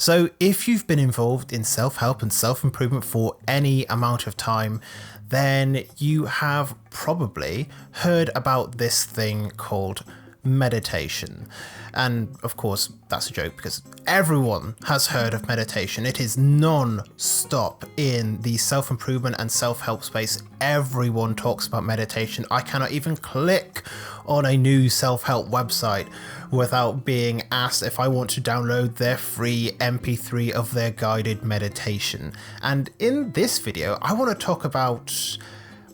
So if you've been involved in self-help and self-improvement for any amount of time, then you have probably heard about this thing called meditation. And of course, that's a joke because everyone has heard of meditation. It is non-stop in the self-improvement and self-help space. Everyone talks about meditation. I cannot even click on a new self-help website without being asked if I want to download their free MP3 of their guided meditation. And in this video, I want to talk about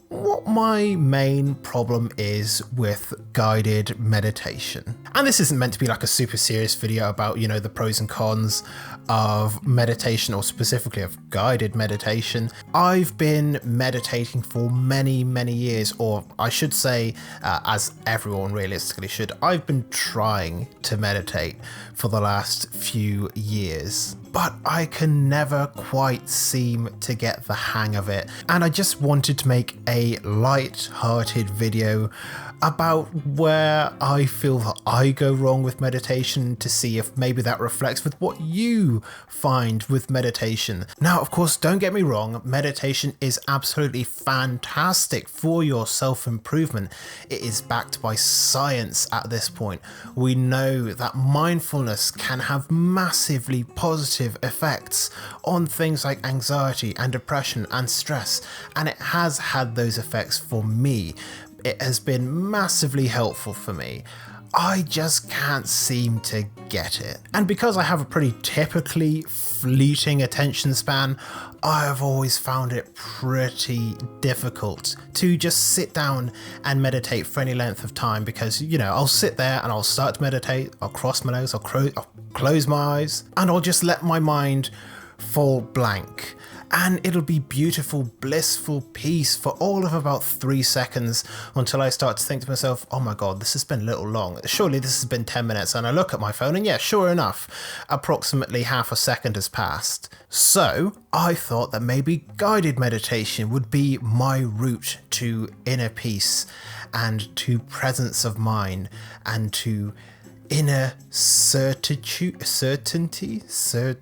what my main problem is with guided meditation. And this isn't meant to be like a super serious video about, you know, the pros and cons of meditation, or specifically of guided meditation. I've been meditating for many years, or I should say, as everyone realistically should, I've been trying to meditate for the last few years, but I can never quite seem to get the hang of it. And I just wanted to make a light-hearted video about where I feel that I go wrong with meditation, to see if maybe that reflects with what you find with meditation. Now, of course, don't get me wrong, meditation is absolutely fantastic for your self-improvement. It is backed by science at this point. We know that mindfulness can have massively positive effects on things like anxiety and depression and stress, and it has had those effects for me. It has been massively helpful for me. I just can't seem to get it. And because I have a pretty typically fleeting attention span, I've always found it pretty difficult to just sit down and meditate for any length of time, because, you know, I'll sit there and I'll start to meditate, I'll cross my legs, I'll close my eyes, and I'll just let my mind fall blank. And it'll be beautiful, blissful peace for all of about 3 seconds until I start to think to myself, oh my God, this has been a little long. Surely this has been 10 minutes. And I look at my phone and yeah, sure enough, approximately half a second has passed. So I thought that maybe guided meditation would be my route to inner peace and to presence of mind and to inner certainty, cert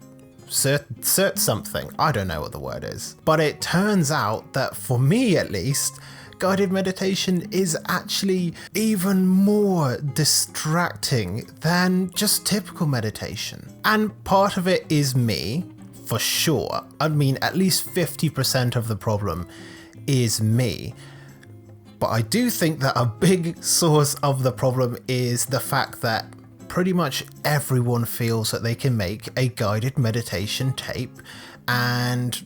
something. I don't know what the word is. But it turns out that for me at least, guided meditation is actually even more distracting than just typical meditation. And part of it is me, for sure. I mean, at least 50% of the problem is me. But I do think that a big source of the problem is the fact that pretty much everyone feels that they can make a guided meditation tape and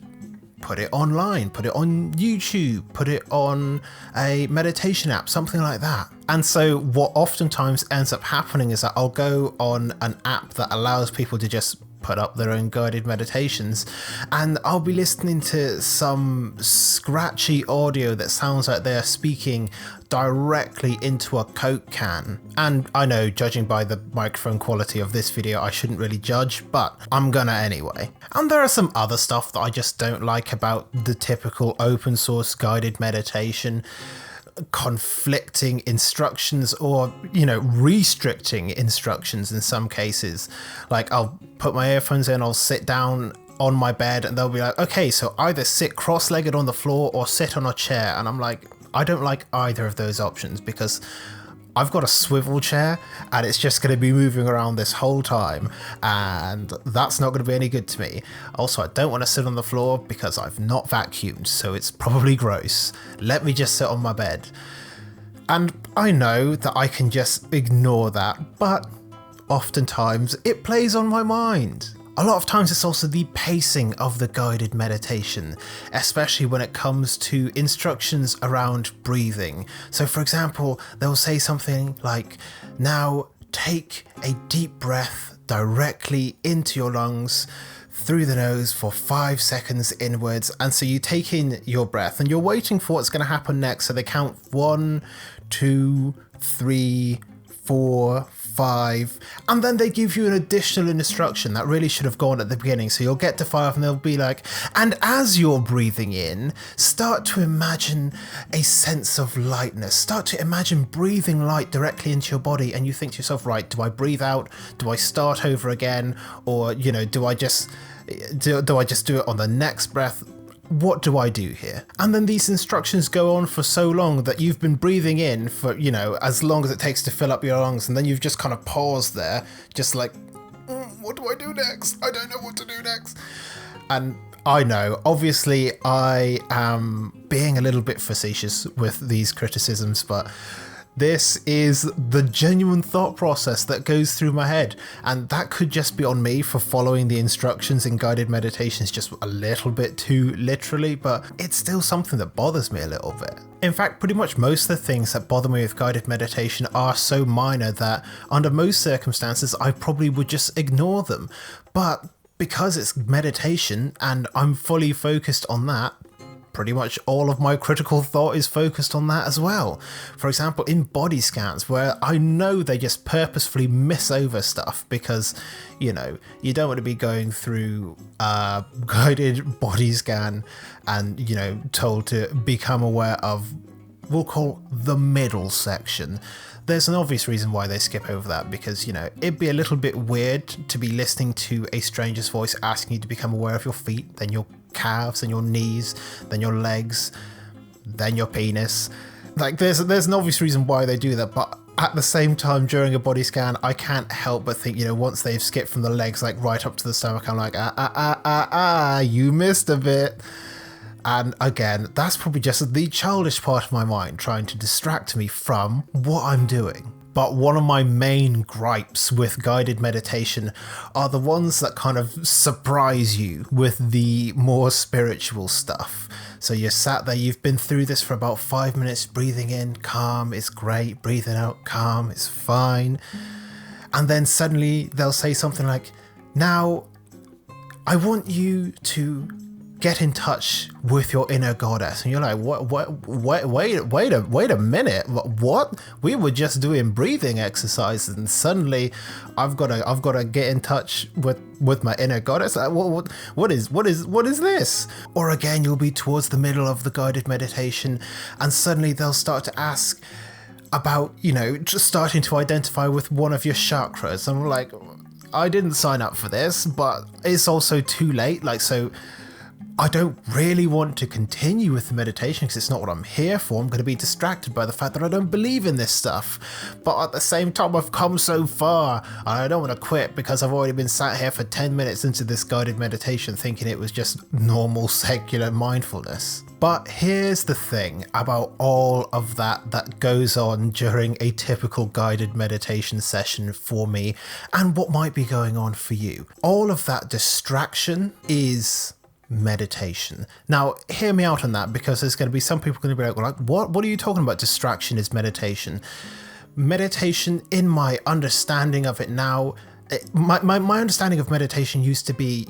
put it online, put it on YouTube, put it on a meditation app, something like that. And so what oftentimes ends up happening is that I'll go on an app that allows people to just put up their own guided meditations, and I'll be listening to some scratchy audio that sounds like they're speaking directly into a Coke can. And I know, judging by the microphone quality of this video, I shouldn't really judge, but I'm gonna anyway. And there are some other stuff that I just don't like about the typical open source guided meditation. Conflicting instructions, or, you know, restricting instructions in some cases. Like, I'll put my earphones in, I'll sit down on my bed, and they'll be like, okay, so either sit cross-legged on the floor or sit on a chair. And I'm like, I don't like either of those options, because I've got a swivel chair and it's just going to be moving around this whole time, and that's not going to be any good to me. Also, I don't want to sit on the floor because I've not vacuumed, so it's probably gross. Let me just sit on my bed. And I know that I can just ignore that, but oftentimes it plays on my mind. A lot of times it's also the pacing of the guided meditation, especially when it comes to instructions around breathing. So for example, they'll say something like, now take a deep breath directly into your lungs through the nose for 5 seconds inwards. And so you take in your breath and you're waiting for what's going to happen next. So they count 1, 2, 3, 4, 5, and then they give you an additional instruction that really should have gone at the beginning. So you'll get to 5 and they'll be like, and as you're breathing in, start to imagine a sense of lightness. Start to imagine breathing light directly into your body, and you think to yourself, right, do I breathe out? Do I start over again? Or, do I just do it on the next breath? What do I do here? And then these instructions go on for so long that you've been breathing in for, as long as it takes to fill up your lungs, and then you've just kind of paused there, just like, what do I do next? I don't know what to do next. And I know, obviously, I am being a little bit facetious with these criticisms, but this is the genuine thought process that goes through my head, and that could just be on me for following the instructions in guided meditations just a little bit too literally, but it's still something that bothers me a little bit. In fact, pretty much most of the things that bother me with guided meditation are so minor that under most circumstances I probably would just ignore them, but because it's meditation and I'm fully focused on that, pretty much all of my critical thought is focused on that as well. For example, in body scans, where I know they just purposefully miss over stuff because, you don't want to be going through a guided body scan and, told to become aware of, we'll call the middle section. There's an obvious reason why they skip over that, because, it'd be a little bit weird to be listening to a stranger's voice asking you to become aware of your feet, then your calves, then your knees, then your legs, then your penis. Like, there's an obvious reason why they do that, but at the same time, during a body scan, I can't help but think, once they've skipped from the legs, like, right up to the stomach, I'm like, you missed a bit. And again, that's probably just the childish part of my mind trying to distract me from what I'm doing. But one of my main gripes with guided meditation are the ones that kind of surprise you with the more spiritual stuff. So you're sat there, you've been through this for about 5 minutes, breathing in, calm, it's great, breathing out, calm, it's fine. And then suddenly they'll say something like, now, I want you to get in touch with your inner goddess. And you're like, wait a minute, what? We were just doing breathing exercises and suddenly I've got to get in touch with my inner goddess. What is this? Or again, you'll be towards the middle of the guided meditation and suddenly they'll start to ask about, just starting to identify with one of your chakras. And I'm like, I didn't sign up for this, but it's also too late. So I don't really want to continue with the meditation because it's not what I'm here for. I'm going to be distracted by the fact that I don't believe in this stuff. But at the same time, I've come so far and I don't want to quit because I've already been sat here for 10 minutes into this guided meditation thinking it was just normal secular mindfulness. But here's the thing about all of that goes on during a typical guided meditation session for me and what might be going on for you. All of that distraction is meditation. Now, hear me out on that, because there's going to be some people going to be like, what are you talking about? Distraction is meditation. Meditation, in my understanding of it now, my understanding of meditation used to be,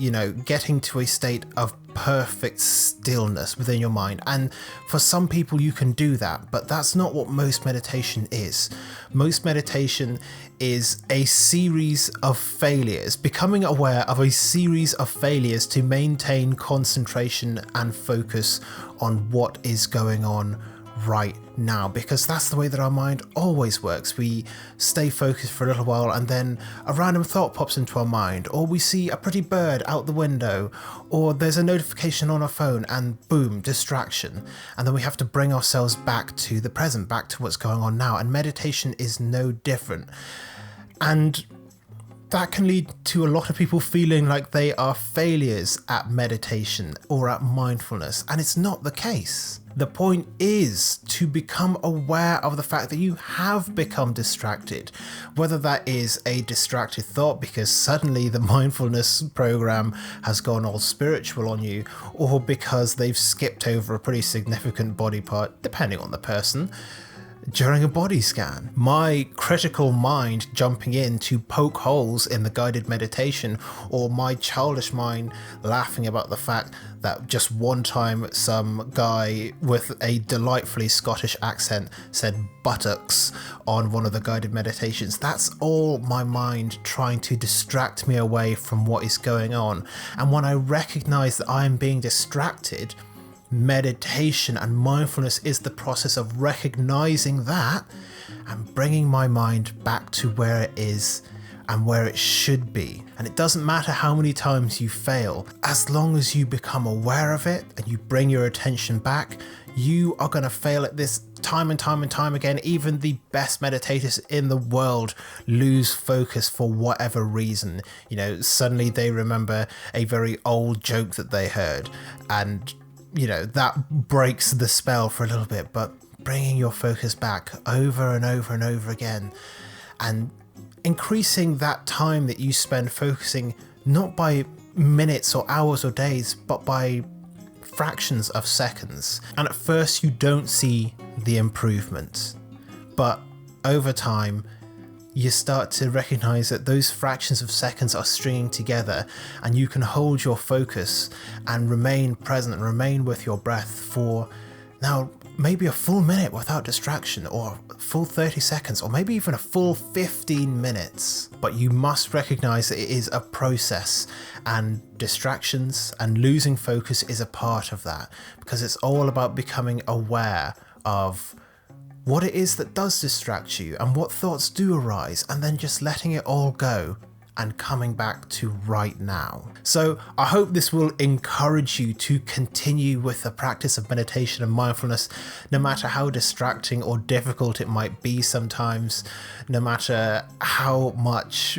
getting to a state of perfect stillness within your mind. And for some people you can do that, but that's not what most meditation is. Most meditation is a series of failures, becoming aware of a series of failures to maintain concentration and focus on what is going on right now, because that's the way that our mind always works. We stay focused for a little while and then a random thought pops into our mind, or we see a pretty bird out the window, or there's a notification on our phone and boom, distraction. And then we have to bring ourselves back to the present, back to what's going on now. And meditation is no different. And that can lead to a lot of people feeling like they are failures at meditation or at mindfulness, and it's not the case. The point is to become aware of the fact that you have become distracted, whether that is a distracted thought because suddenly the mindfulness program has gone all spiritual on you, or because they've skipped over a pretty significant body part, depending on the person. during a body scan. My critical mind jumping in to poke holes in the guided meditation, or my childish mind laughing about the fact that just one time some guy with a delightfully Scottish accent said buttocks on one of the guided meditations. That's all my mind trying to distract me away from what is going on. And when I recognize that I am being distracted, meditation and mindfulness is the process of recognizing that and bringing my mind back to where it is and where it should be. And it doesn't matter how many times you fail, as long as you become aware of it and you bring your attention back, you are going to fail at this time and time and time again. Even the best meditators in the world lose focus for whatever reason. You know, suddenly they remember a very old joke that they heard, and you know, that breaks the spell for a little bit. But bringing your focus back over and over and over again, and increasing that time that you spend focusing, not by minutes or hours or days, but by fractions of seconds. And at first you don't see the improvement, but over time you start to recognize that those fractions of seconds are stringing together, and you can hold your focus and remain present and remain with your breath for now maybe a full minute without distraction, or a full 30 seconds, or maybe even a full 15 minutes. But you must recognize that it is a process, and distractions and losing focus is a part of that, because it's all about becoming aware of what it is that does distract you and what thoughts do arise, and then just letting it all go and coming back to right now. So I hope this will encourage you to continue with the practice of meditation and mindfulness, no matter how distracting or difficult it might be sometimes, no matter how much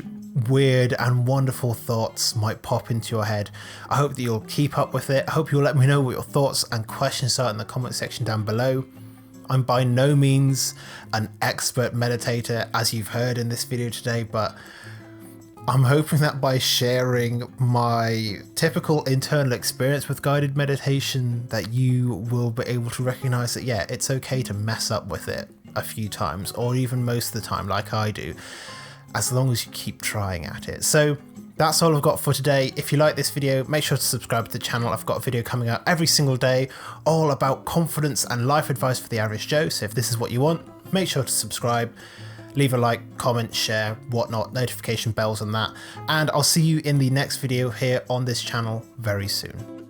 weird and wonderful thoughts might pop into your head. I hope that you'll keep up with it. I hope you'll let me know what your thoughts and questions are in the comment section down below. I'm by no means an expert meditator, as you've heard in this video today, but I'm hoping that by sharing my typical internal experience with guided meditation, that you will be able to recognize that, yeah, it's okay to mess up with it a few times, or even most of the time, like I do, as long as you keep trying at it. So that's all I've got for today. If you like this video, make sure to subscribe to the channel. I've got a video coming out every single day, all about confidence and life advice for the average Joe. So if this is what you want, make sure to subscribe. Leave a like, comment, share, whatnot, notification bells and that. And I'll see you in the next video here on this channel very soon.